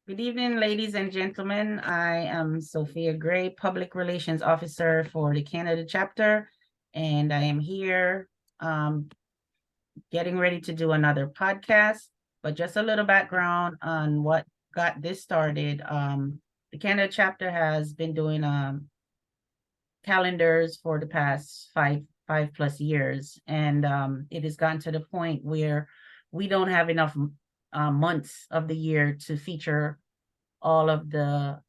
Good evening, ladies and gentlemen. I am Sophia Gray, Public Relations Officer for the Canada Chapter, and I am here getting ready to do another podcast. But just a little background on what got this started. The Canada Chapter has been doing calendars for the past five plus years, and it has gotten to the point where we don't have enough months of the year to feature all of the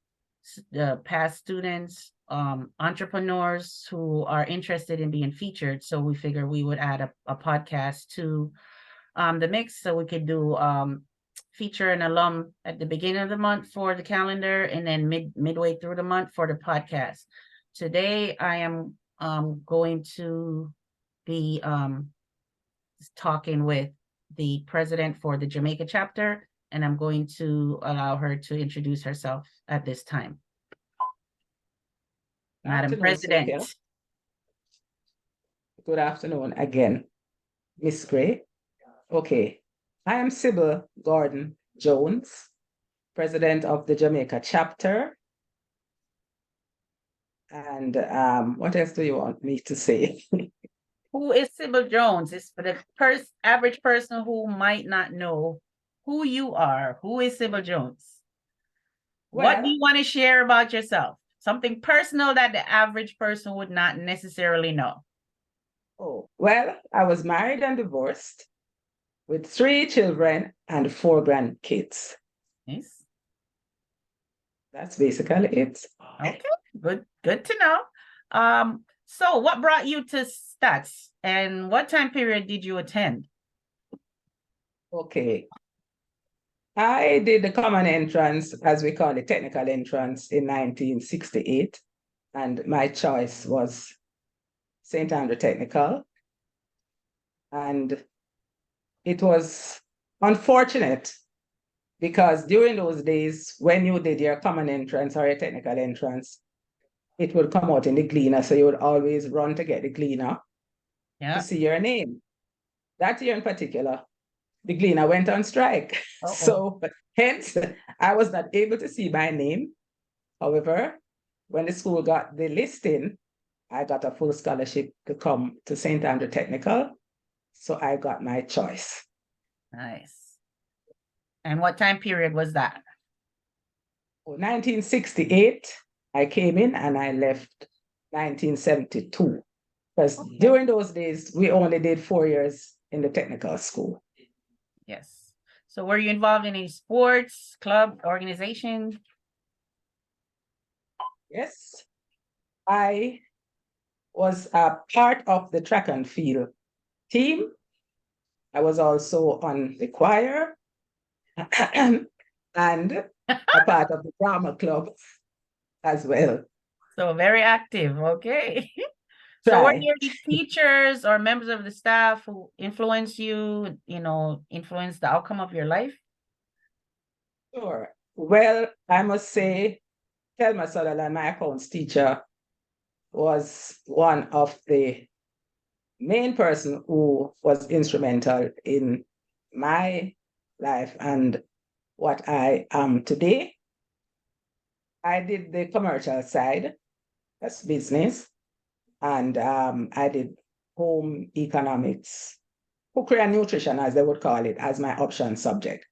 past students, entrepreneurs who are interested in being featured. So we figured we would add a podcast to the mix so we could do feature an alum at the beginning of the month for the calendar and then midway through the month for the podcast. Today I am going to be talking with the president for the Jamaica chapter, and I'm going to allow her to introduce herself at this time. Madam President. Sophia. Good afternoon again, Miss Gray. Okay, I am Sybil Jones, president of the Jamaica Chapter. And what else do you want me to say? Who is Sybil Jones? It's for the average person who might not know who you are. Who is Sybil Jones? What do you want to share about yourself? Something personal that the average person would not necessarily know. Oh, well, I was married and divorced with 3 children and 4 grandkids. Yes. That's basically it. Okay, good to know. So what brought you to Stats and what time period did you attend? Okay. I did the common entrance, as we call it, technical entrance, in 1968, and my choice was St. Andrew Technical. And it was unfortunate because during those days, when you did your common entrance or your technical entrance, it would come out in the gleaner, so you would always run to get the gleaner to see your name. That year in particular, the gleaner went on strike. So hence, I was not able to see my name. However, when the school got the listing, I got a full scholarship to come to St. Andrew Technical. So I got my choice. Nice. And what time period was that? 1968, I came in and I left 1972. Because during those days, we only did 4 years in the technical school. Yes. So were you involved in any sports, club, organization? Yes. I was a part of the track and field team. I was also on the choir and a part of the drama club as well. So very active, okay. So were there any teachers or members of the staff who influenced you, influenced the outcome of your life? Sure. Well, I must say, Thelma Sutherland, my accounts teacher, was one of the main person who was instrumental in my life and what I am today. I did the commercial side, that's business, and I did home economics, cookery and nutrition, as they would call it, as my option subject.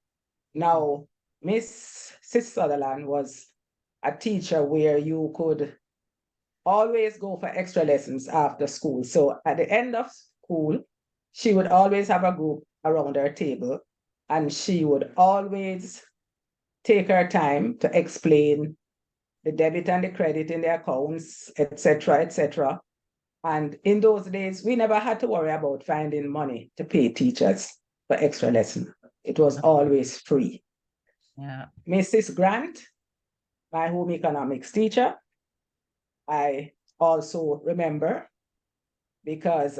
Now, Miss Sutherland was a teacher where you could always go for extra lessons after school. So at the end of school, she would always have a group around her table, and she would always take her time to explain the debit and the credit in the accounts, etc., etc. And in those days, we never had to worry about finding money to pay teachers for extra lesson. It was always free. Yeah. Mrs. Grant, my home economics teacher, I also remember because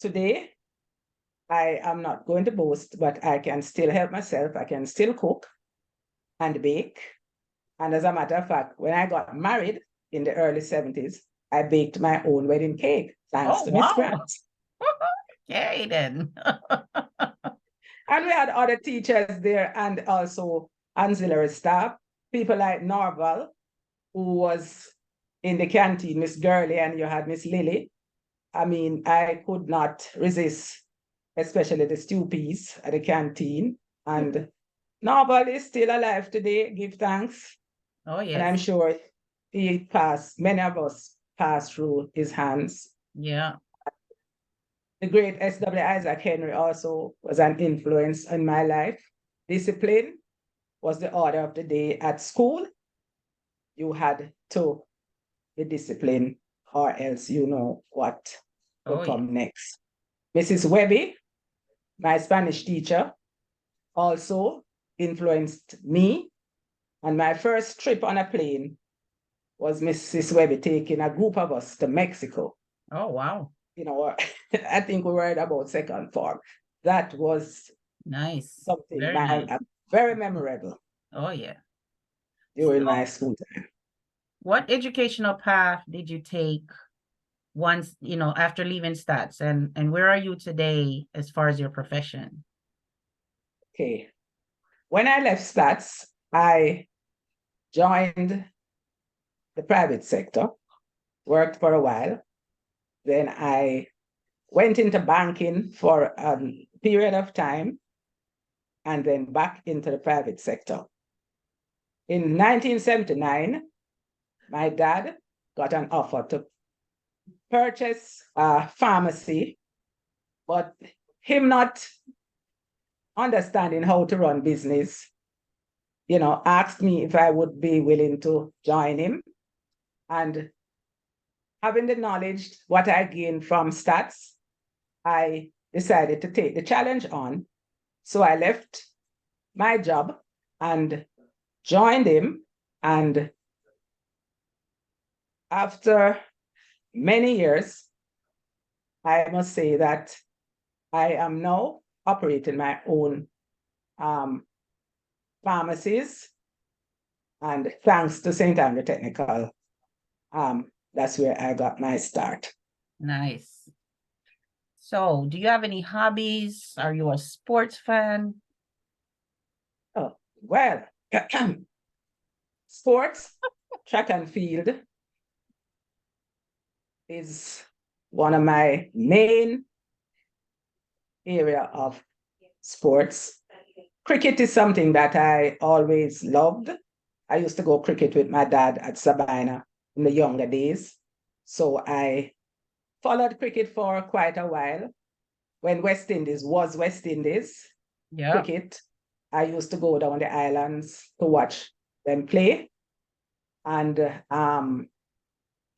today I am not going to boast, but I can still help myself. I can still cook and bake. And as a matter of fact, when I got married in the early 70s, I baked my own wedding cake, thanks to Miss Grant. Okay, then. And we had other teachers there and also auxiliary staff, people like Norval, who was in the canteen, Miss Gurley, and you had Miss Lily. I mean, I could not resist, especially the stewpies at the canteen. And Norval is still alive today, give thanks. Oh, And I'm yes. sure many of us passed through his hands. Yeah. The great S.W. Isaac Henry also was an influence in my life. Discipline was the order of the day at school. You had to be disciplined, or else you know what will Oh, yeah. come next. Mrs. Webby, my Spanish teacher, also influenced me. And my first trip on a plane was Mrs. Webby taking a group of us to Mexico. Oh, wow. You know, I think we were at about second form. That was Nice. something Very nice. very memorable Oh, yeah. during So, my school time. what educational path did you take once, after leaving stats, and where are you today as far as your profession? Okay. When I left stats, I joined the private sector, worked for a while. Then I went into banking for a period of time and then back into the private sector. In 1979, my dad got an offer to purchase a pharmacy, but him not understanding how to run business, asked me if I would be willing to join him. And having the knowledge, what I gained from stats, I decided to take the challenge on. So I left my job and joined him. And after many years, I must say that I am now operating my own pharmacies. And thanks to St. Andrew Technical, that's where I got my start. Nice. So, do you have any hobbies? Are you a sports fan? Oh, well, sports, track and field is one of my main area of sports. Cricket is something that I always loved. I used to go cricket with my dad at Sabina in the younger days. So I followed cricket for quite a while. When West Indies was West Indies cricket, I used to go down the islands to watch them play. And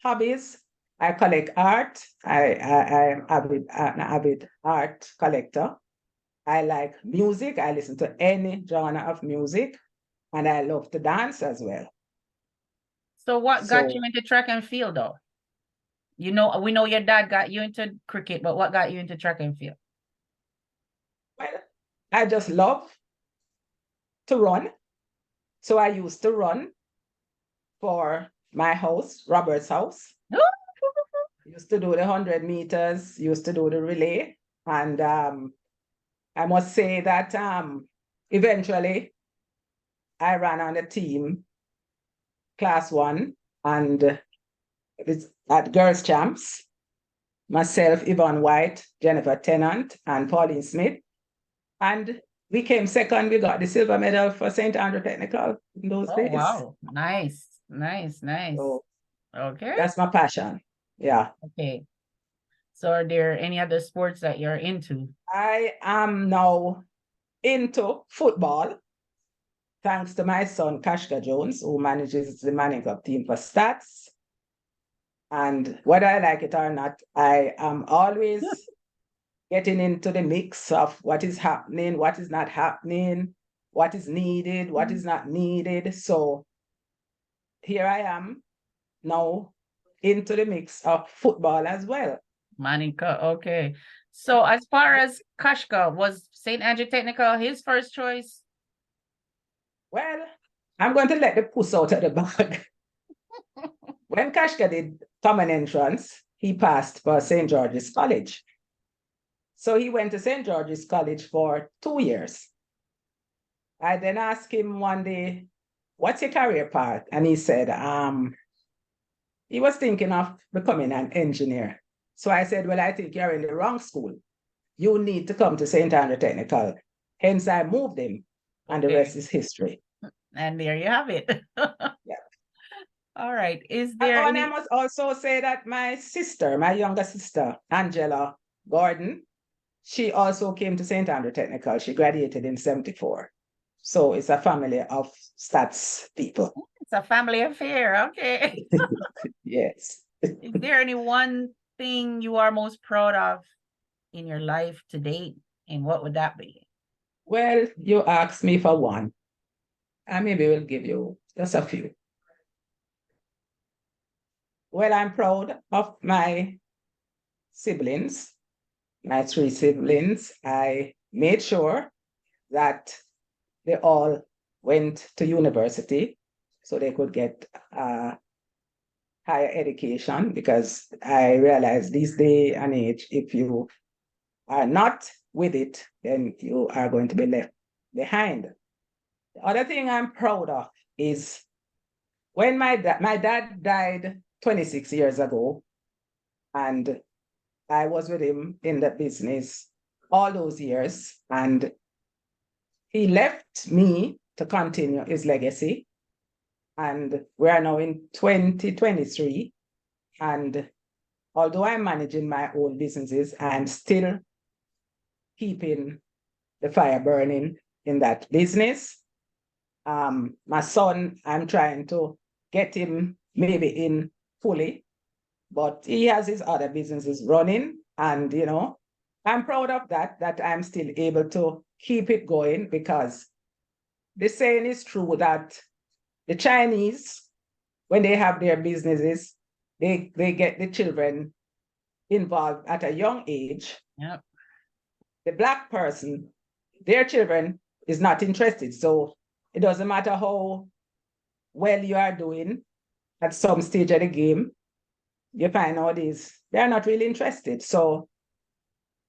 hobbies, I collect art. I am an avid art collector. I like music. I listen to any genre of music, and I love to dance as well. So, what got you into track and field, though? We know your dad got you into cricket, but what got you into track and field? Well, I just love to run. So I used to run for my house, Robert's house. Used to do the 100 meters, used to do the relay. And I must say that eventually I ran on the team, class 1, and it's at Girls Champs. Myself, Yvonne White, Jennifer Tennant, and Pauline Smith. And we came second. We got the silver medal for St. Andrew Technical in those days. Wow. Nice. So, okay. That's my passion. Yeah. Okay. So, are there any other sports that you're into? I am now into football, thanks to my son, Kashka Jones, who manages the Manning Cup team for stats. And whether I like it or not, I am always getting into the mix of what is happening, what is not happening, what is needed, what is not needed. So here I am now into the mix of football as well. Manika, okay. So as far as Kashka, was St. Andrew Technical his first choice? Well, I'm going to let the puss out of the bag. When Kashka did common entrance, he passed for St. George's College. So he went to St. George's College for 2 years. I then asked him one day, what's your career path? And he said, he was thinking of becoming an engineer. So I said, well, I think you're in the wrong school. You need to come to St. Andrew Technical. Hence, I moved him, and the rest is history. And there you have it. Yeah. All right. Is there And any... I must also say that my sister, my younger sister, Angela Gordon, she also came to St. Andrew Technical. She graduated in 74. So it's a family of stats people. It's a family affair. Okay. Yes. Is there any one thing you are most proud of in your life to date? And what would that be? Well, you asked me for one. I maybe will give you just a few. Well, I'm proud of my siblings, my 3 siblings. I made sure that they all went to university so they could get higher education, because I realize this day and age, if you are not with it, then you are going to be left behind. The other thing I'm proud of is when my dad died 26 years ago, and I was with him in the business all those years, and he left me to continue his legacy. And we are now in 2023. And although I'm managing my own businesses, I'm still keeping the fire burning in that business. My son, I'm trying to get him maybe in fully, but he has his other businesses running. And, I'm proud of that I'm still able to keep it going, because the saying is true that the Chinese, when they have their businesses, they get the children involved at a young age. Yep. The Black person, their children is not interested. So it doesn't matter how well you are doing at some stage of the game, you find nowadays they're not really interested. So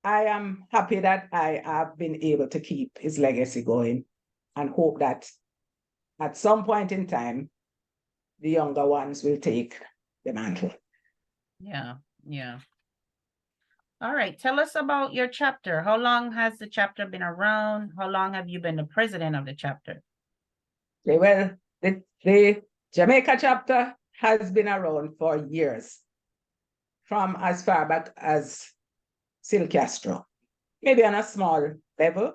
I am happy that I have been able to keep his legacy going, and hope that at some point in time, the younger ones will take the mantle. Yeah. Yeah. All right. Tell us about your chapter. How long has the chapter been around? How long have you been the president of the chapter? Well, the Jamaica chapter has been around for years, from as far back as Sybil Castro, maybe on a small level.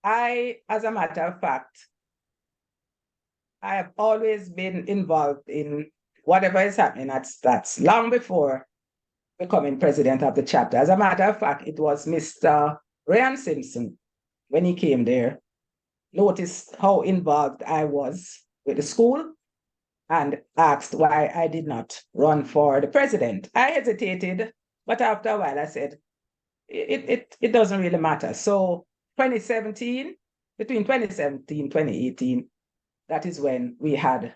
As a matter of fact, I have always been involved in whatever is happening at Stats long before becoming president of the chapter. As a matter of fact, it was Mr. Ryan Simpson, when he came there, noticed how involved I was with the school, and asked why I did not run for the president. I hesitated, but after a while I said, it doesn't really matter. So 2017, between 2017 and 2018, that is when we had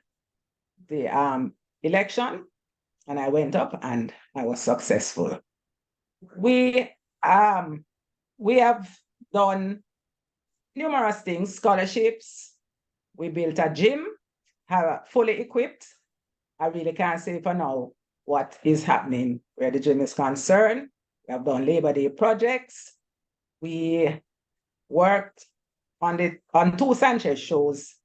the election, and I went up and I was successful. We have done numerous things, scholarships. We built a gym, fully equipped. I really can't say for now what is happening where the gym is concerned. We have done Labor Day projects. We worked on 2 Sanchez shows,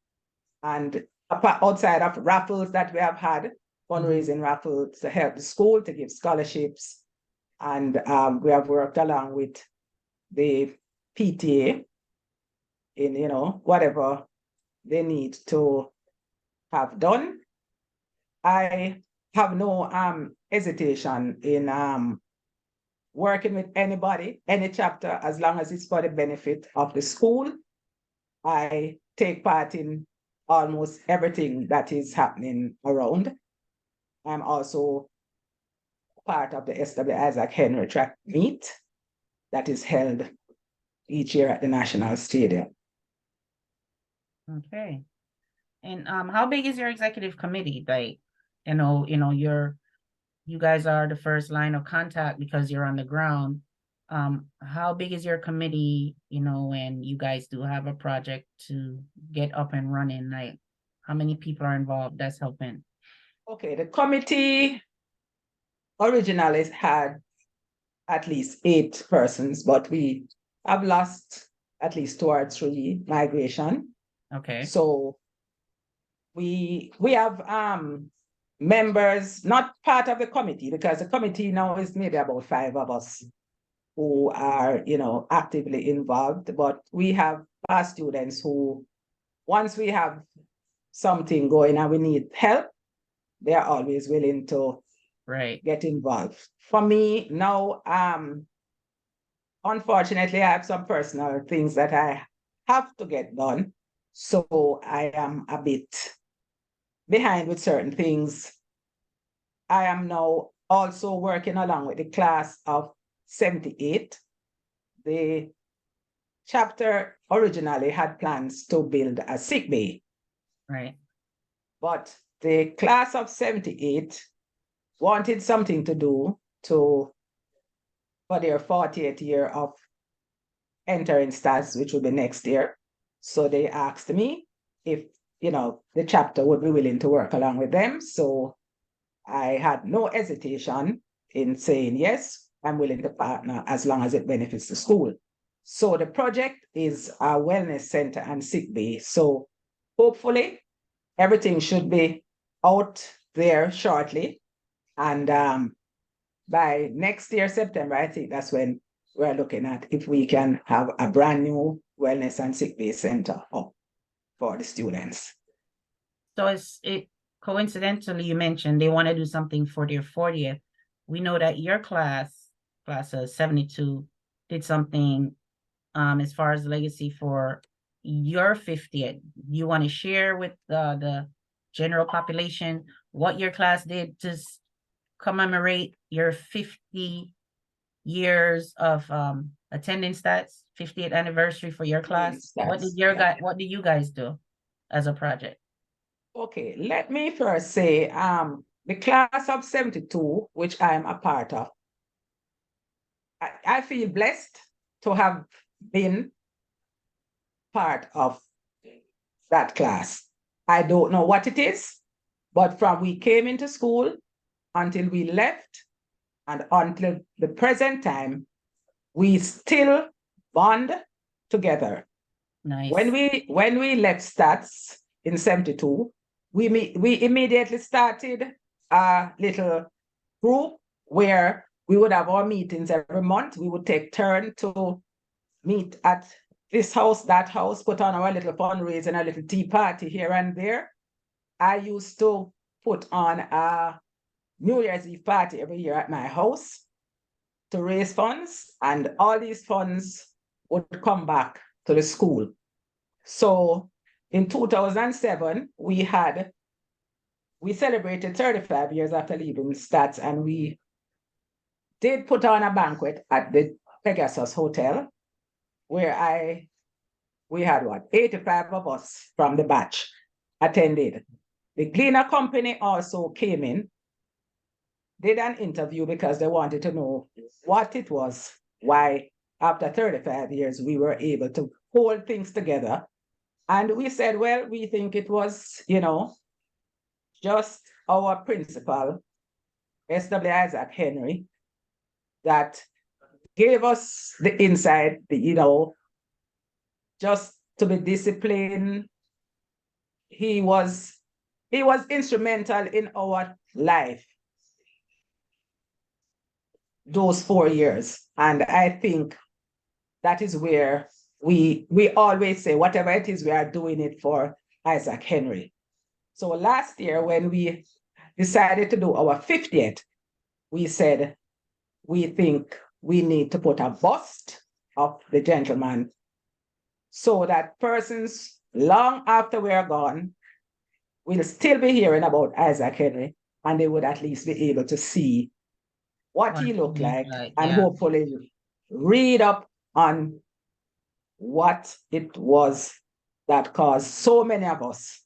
and outside of raffles that we have had, fundraising raffles to help the school, to give scholarships. And we have worked along with the PTA in, whatever they need to have done. I have no hesitation in working with anybody, any chapter, as long as it's for the benefit of the school. I take part in almost everything that is happening around. I'm also part of the S.W. Isaac Henry track meet that is held each year at the National Stadium. Okay. And how big is your executive committee? Like, you guys are the first line of contact because you're on the ground. how big is your committee, you know, when you guys do have a project to get up and running? Like, how many people are involved that's helping? Okay, the committee originally had at least 8 persons, but we have lost at least 2 or 3 migration. Okay, So we have members, not part of the committee, because the committee now is maybe about 5 of us who are, you know, actively involved. But we have past students who, once we have something going and we need help, they are always willing to right, get involved. For me now, unfortunately, I have some personal things that I have to get done. So I am a bit behind with certain things. I am now also working along with the class of 78. The chapter originally had plans to build a sick bay, right, but the class of 78 wanted something to do to for their 40th year of entering stats, which will be next year. So they asked me if, you know, the chapter would be willing to work along with them. So I had no hesitation in saying, yes, I'm willing to partner as long as it benefits the school. So the project is a wellness center and sick bay. So hopefully everything should be out there shortly. And by next year, September, I think that's when we're looking at if we can have a brand new wellness and sick bay center up for the students. so it coincidentally, you mentioned they want to do something for their 40th. We know that your class of 72, did something as far as legacy for your 50th. You want to share with the general population what your class did to commemorate your 50 years of attending stats, 50th anniversary for your class? What did what did you guys do as a project? Okay, let me first say the class of 72, which I am a part of, I feel blessed to have been part of that class. I don't know what it is, but from we came into school until we left and until the present time, we still bond together. Nice. When we left stats in 72, we immediately started a little group where we would have our meetings every month. We would take turn to meet at this house, that house, put on our little fundraising, a little tea party here and there. I used to put on a New Year's Eve party every year at my house to raise funds, and all these funds would come back to the school. So in 2007, we celebrated 35 years after leaving stats, and we did put on a banquet at the Pegasus Hotel, where we had 85 of us from the batch attended. The Gleaner Company also came in, did an interview because they wanted to know what it was, why after 35 years we were able to hold things together. And we said, well, we think it was, you know, just our principal, S.W. Isaac Henry, that gave us the insight, you know, just to be disciplined. He was instrumental in our life those 4 years. And I think that is where we always say, whatever it is, we are doing it for Isaac Henry. So last year, when we decided to do our 50th, we said, we think we need to put a bust of the gentleman so that persons long after we are gone will still be hearing about Isaac Henry, and they would at least be able to see what he looked like, and hopefully read up on what it was that caused so many of us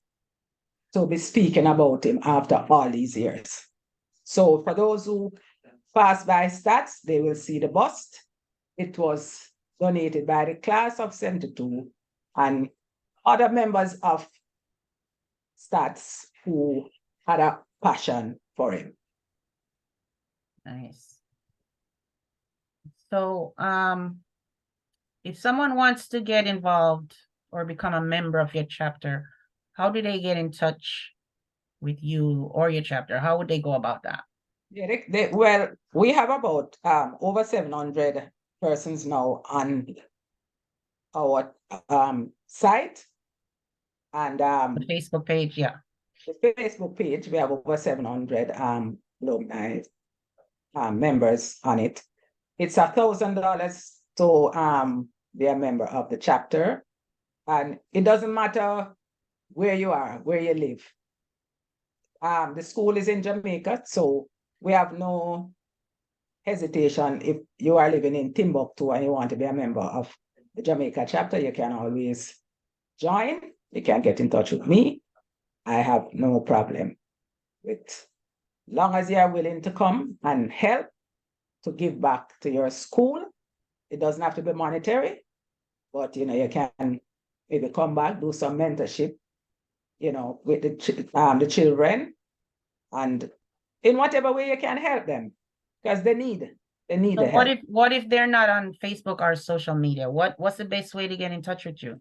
to be speaking about him after all these years. So for those who pass by stats, they will see the bust. it was donated by the class of 72 and other members of Stats who had a passion for him. Nice. So, if someone wants to get involved or become a member of your chapter, how do they get in touch with you or your chapter? How would they go about that? Yeah, well, we have about over 700 persons now on our site, and The Facebook page, yeah. the Facebook page, we have over 700 alumni members on it. It's $1,000 to be a member of the chapter, and it doesn't matter where you are, where you live. The school is in Jamaica, so we have no hesitation. If you are living in Timbuktu and you want to be a member of the Jamaica chapter, you can always join. You can get in touch with me. I have no problem with, long as you are willing to come and help to give back to your school. It doesn't have to be monetary, but you can maybe come back, do some mentorship, with the children, and in whatever way you can help them, because they need So the help. what if they're not on Facebook or social media? What's the best way to get in touch with you?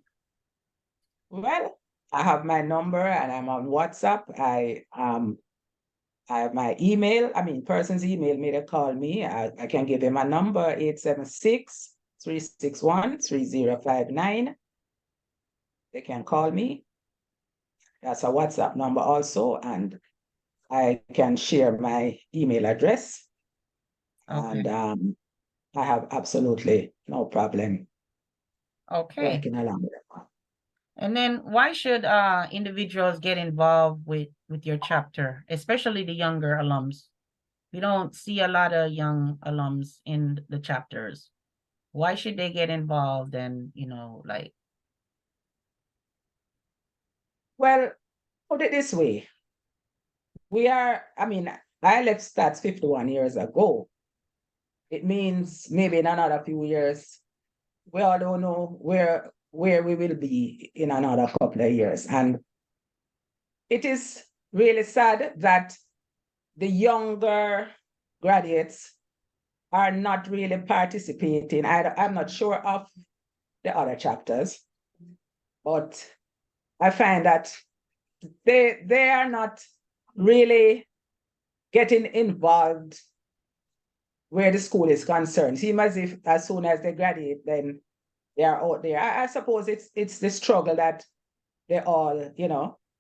Well, I have my number and I'm on WhatsApp. I have my email. Persons email me to call me. I can give them a number, 876-361-3059. They can call me. That's a WhatsApp number also, and I can share my email address. Okay. And I have absolutely no problem working along with them. And then why should individuals get involved with your chapter, especially the younger alums? We don't see a lot of young alums in the chapters. Why should they get involved and, Well, put it this way. I left Stats 51 years ago. It means maybe in another few years, we all don't know where we will be in another couple of years. And it is really sad that the younger graduates are not really participating. I'm not sure of the other chapters, but I find that they are not really getting involved where the school is concerned. It seems as if as soon as they graduate, then they are out there. I suppose it's the struggle that they all,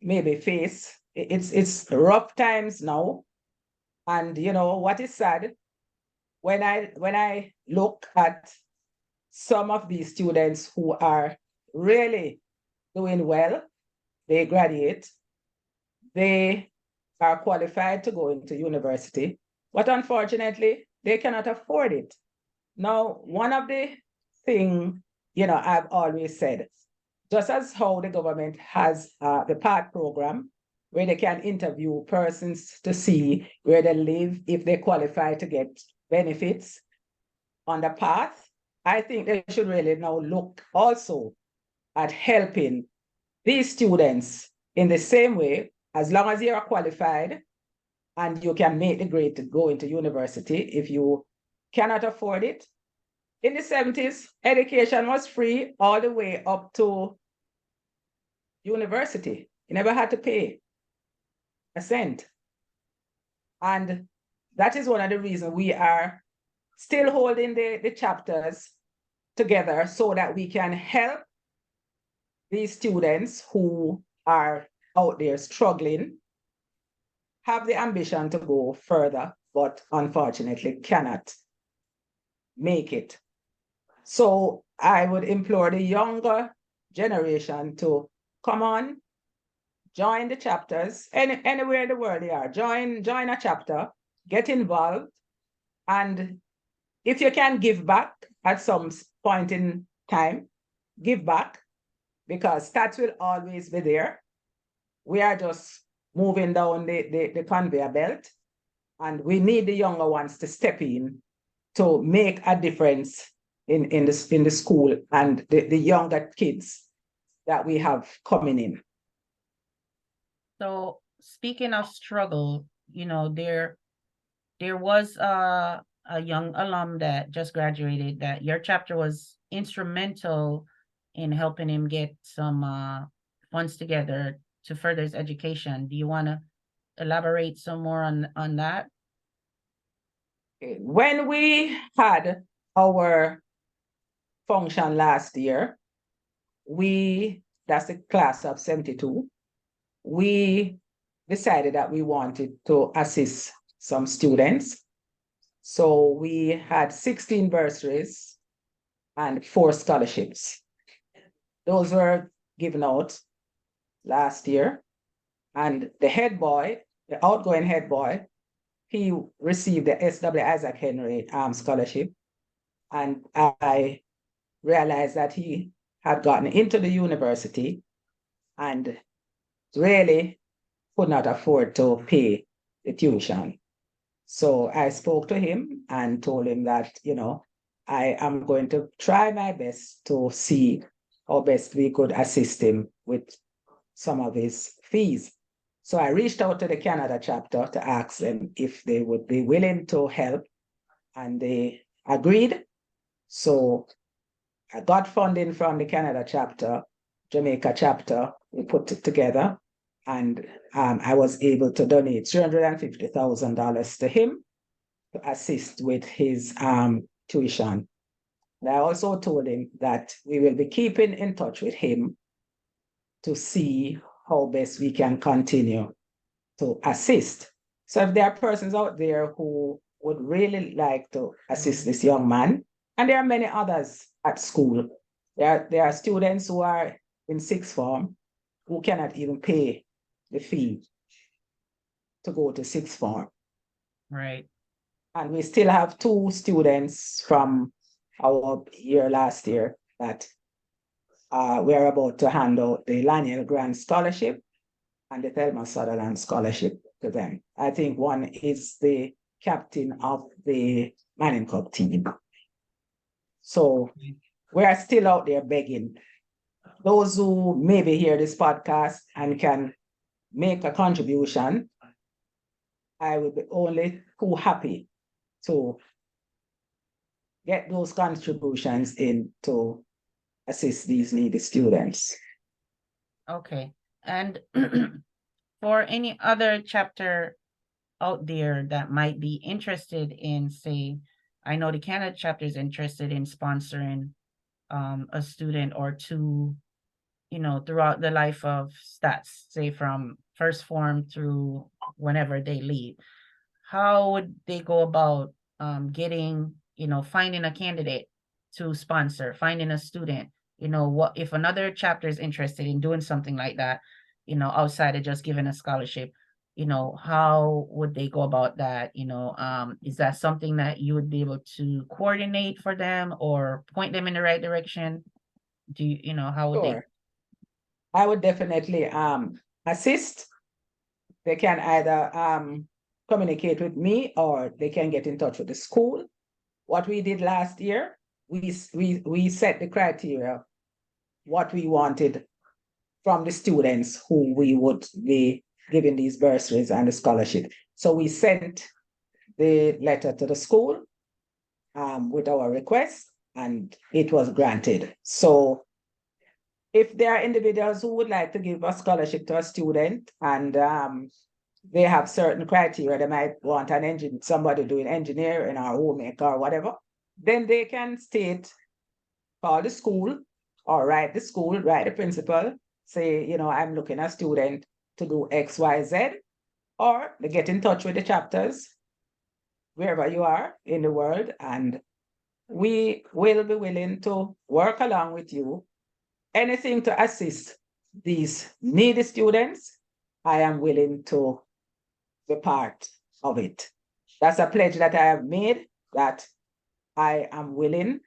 maybe face. It's rough times now. And what is sad, when I look at some of these students who are really doing well, they graduate, they are qualified to go into university, but unfortunately, they cannot afford it. Now, one of the things, I've always said, just as how the government has the PATH program, where they can interview persons to see where they live, if they qualify to get benefits on the PATH, I think they should really now look also at helping these students in the same way, as long as you are qualified and you can make the grade to go into university. If you cannot afford it, in the 70s, education was free all the way up to university. You never had to pay a cent. And that is one of the reasons we are still holding the chapters together, so that we can help these students who are out there struggling, have the ambition to go further, but unfortunately cannot make it. So I would implore the younger generation to come on, join the chapters, anywhere in the world they are, join a chapter, get involved, and if you can give back at some point in time, give back, because Stats will always be there. We are just moving down the conveyor belt, and we need the younger ones to step in to make a difference in the school and the younger kids that we have coming in. So speaking of struggle, there was a young alum that just graduated that your chapter was instrumental in helping him get some funds together to further his education. Do you want to elaborate some more on that? When we had our function last year, that's the class of 72, we decided that we wanted to assist some students. So we had 16 bursaries and 4 scholarships. Those were given out last year. And the head boy, the outgoing head boy, he received the S.W. Isaac Henry scholarship. And I realized that he had gotten into the university and really could not afford to pay the tuition. So I spoke to him and told him that, I am going to try my best to see how best we could assist him with some of his fees. So I reached out to the Canada chapter to ask them if they would be willing to help, and they agreed. So I got funding from the Canada chapter, Jamaica chapter. We put it together, and I was able to donate $350,000 to him to assist with his tuition. And I also told him that we will be keeping in touch with him to see how best we can continue to assist. So if there are persons out there who would really like to assist this young man, and there are many others at school, there are students who are in sixth form who cannot even pay the fee to go to sixth form. Right. And we still have 2 students from our year last year that we're about to hand out the Laniel Grant Scholarship and the Thelma Sutherland Scholarship to them. I think one is the captain of the Manning Cup team. So we're still out there begging. Those who maybe hear this podcast and can make a contribution, I will be only too happy to get those contributions in to assist these needy students. Okay. And for any other chapter out there that might be interested in, say, I know the Canada chapter is interested in sponsoring a student or two, throughout the life of stats, say from first form through whenever they leave. How would they go about getting, finding a candidate to sponsor, finding a student? What if another chapter is interested in doing something like that, outside of just giving a scholarship, how would they go about that? Is that something that you would be able to coordinate for them or point them in the right direction? How would they? Sure. I would definitely assist. They can either communicate with me or they can get in touch with the school. What we did last year, we set the criteria, what we wanted from the students who we would be giving these bursaries and the scholarship. So we sent the letter to the school with our request, and it was granted. So if there are individuals who would like to give a scholarship to a student and they have certain criteria, they might want somebody doing engineering or homemaker or whatever, then they can call the school or write the principal, say, I'm looking at a student to do X, Y, Z, or they get in touch with the chapters wherever you are in the world, and we will be willing to work along with you. Anything to assist these needy students, I am willing to be part of it. That's a pledge that I have made, that I am willing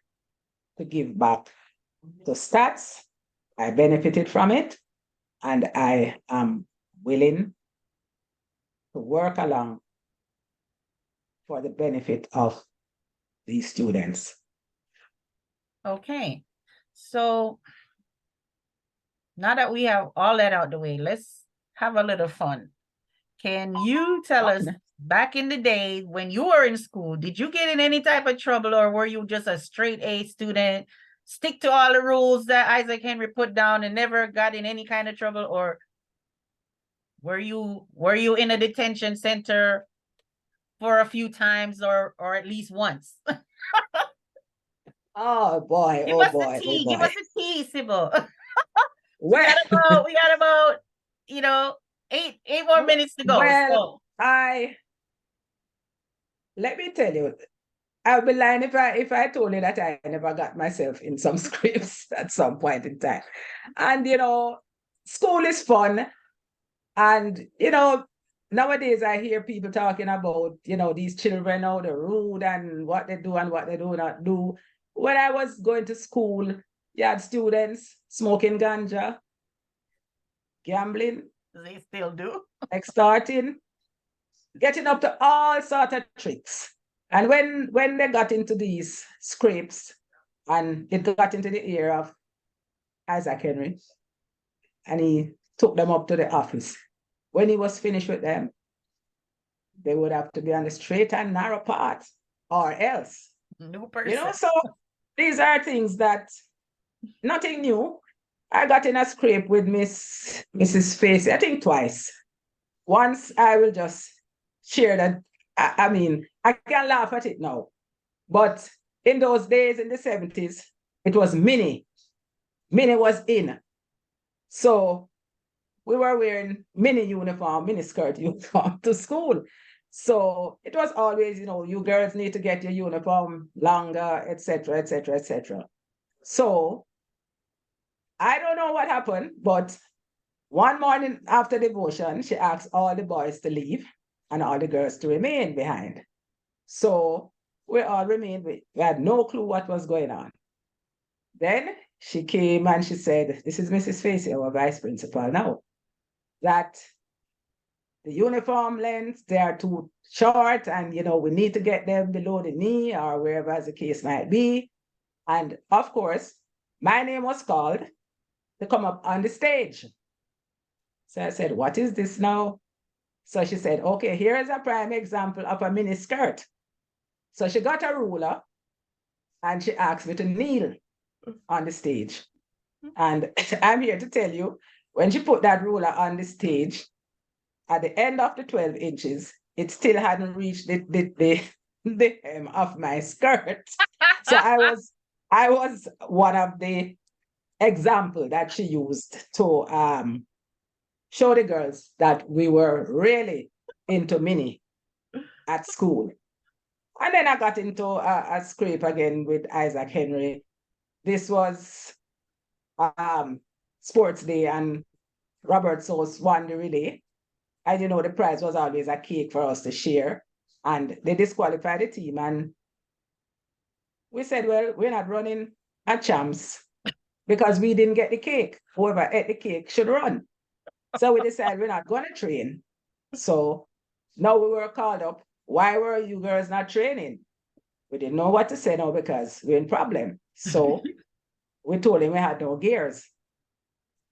to give back to stats. I benefited from it, and I am willing to work along for the benefit of these students. Okay. So now that we have all that out the way, let's have a little fun. Can you tell us, back in the day when you were in school, did you get in any type of trouble, or were you just a straight A student, stick to all the rules that Isaac Henry put down and never got in any kind of trouble? Or were you in a detention center for a few times, or at least once? Oh boy, Give oh us the boy, oh tea. Give boy. us the tea, Sybil. Well, We got about, you know, eight more minutes to go. well, So let me tell you, I'll be lying if I told you that I never got myself in some scripts at some point in time. And school is fun. And nowadays I hear people talking about, these children, how they're rude and what they do and what they do not do. When I was going to school, you had students smoking ganja, gambling, they still do. extorting, getting up to all sort of tricks. And when they got into these scrapes, and it got into the ear of Isaac Henry, and he took them up to the office. When he was finished with them, they would have to be on the straight and narrow path, or else. New person. So these are things that nothing new. I got in a scrape with Mrs. Facey, I think twice. Once I will just share that. I mean, I can laugh at it now. But in those days, in the 70s, it was mini. Mini was in. So we were wearing mini uniform, mini skirt uniform to school. So it was always, you girls need to get your uniform longer, etc., etc., etc. So I don't know what happened, but one morning after devotion, she asked all the boys to leave and all the girls to remain behind. So we all remained. We had no clue what was going on. Then she came and she said, "This is Mrs. Facey, our vice principal now, that the uniform lengths, they are too short and, we need to get them below the knee or wherever as the case might be." And of course, my name was called to come up on the stage. So I said, "What is this now?" So she said, "Okay, here is a prime example of a mini skirt." So she got a ruler and she asked me to kneel on the stage. And I'm here to tell you, when she put that ruler on the stage, at the end of the 12 inches, it still hadn't reached the hem of my skirt. So I was one of the example that she used to show the girls that we were really into mini at school. And then I got into a scrape again with Isaac Henry. This was sports day, and Robert Sauce won the relay. And the prize was always a cake for us to share. And they disqualified the team. And we said, well, we're not running at champs because we didn't get the cake. Whoever ate the cake should run. So we decided we're not going to train. So now we were called up. Why were you girls not training? We didn't know what to say now because we're in problem. So we told him we had no gears.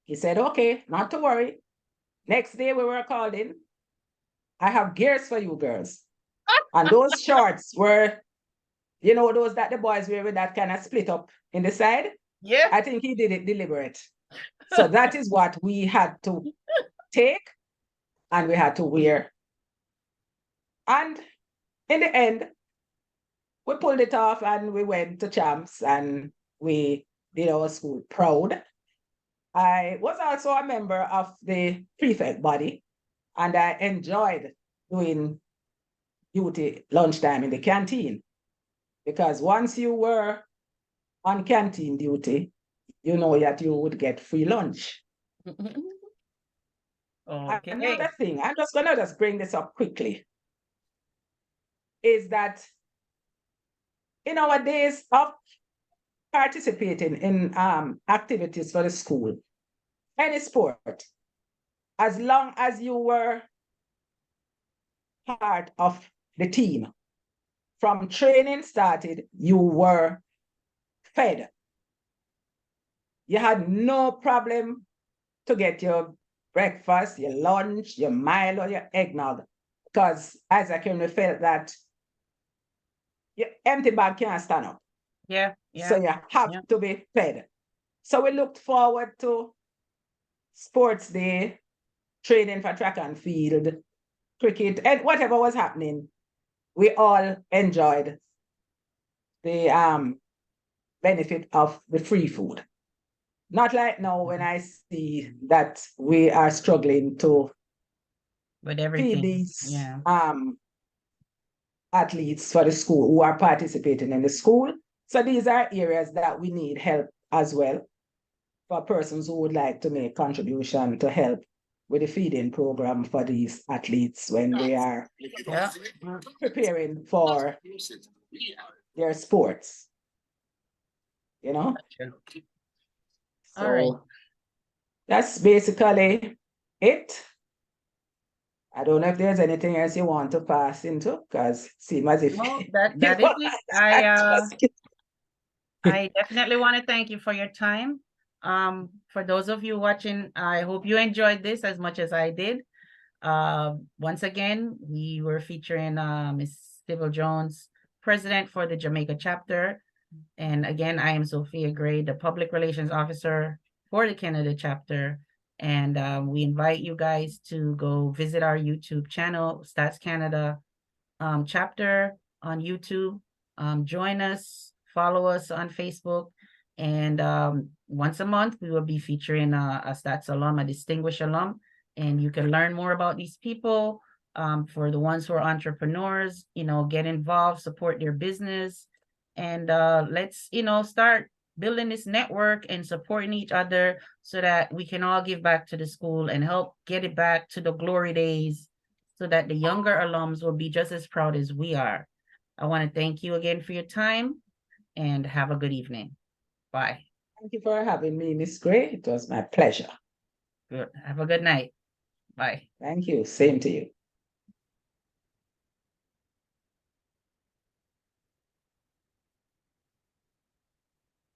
He said, "Okay, not to worry." Next day we were called in. "I have gears for you girls." And those shorts were, those that the boys wear with that kind of split up in the side. Yeah. I think he did it deliberate. So that is what we had to take and we had to wear. And in the end, we pulled it off and we went to champs and we did our school proud. I was also a member of the prefect body, and I enjoyed doing duty lunchtime in the canteen, because once you were on canteen duty, you know that you would get free lunch. Okay. Another thing, I'm just gonna bring this up quickly, is that in our days of participating in activities for the school, any sport, as long as you were part of the team, from training started, you were fed. you had no problem to get your breakfast, your lunch, your Milo, your eggnog. Because as I came, felt that your empty bag can't stand up. Yeah, So yeah, you have yeah. to be fed. So we looked forward to sports day, training for track and field, cricket, and whatever was happening. We all enjoyed the benefit of the free food. Not like now when I see that we are struggling to With feed everything. these Yeah. athletes for the school who are participating in the school. So these are areas that we need help as well for persons who would like to make contribution to help with the feeding program for these athletes when they are Yeah. preparing for their sports, you know? Gotcha. All right. So that's basically it. I don't know if there's anything else you want to pass into, because it seems as if No, you that is know, it. I I definitely want to thank you for your time. For those of you watching, I hope you enjoyed this as much as I did. Once again, we were featuring Miss Sybil Jones, president for the Jamaica chapter. And again, I am Sophia Gray, the public relations officer for the Canada chapter. And we invite you guys to go visit our YouTube channel, Stats Canada chapter on YouTube. Join us, follow us on Facebook. And once a month, we will be featuring a Stats alum, a distinguished alum. And you can learn more about these people. For the ones who are entrepreneurs, get involved, support their business. And let's, start building this network and supporting each other so that we can all give back to the school and help get it back to the glory days so that the younger alums will be just as proud as we are. I want to thank you again for your time and have a good evening. Bye. Thank you for having me, Miss Gray. It was my pleasure. Good. Have a good night. Bye. Thank you. Same to you.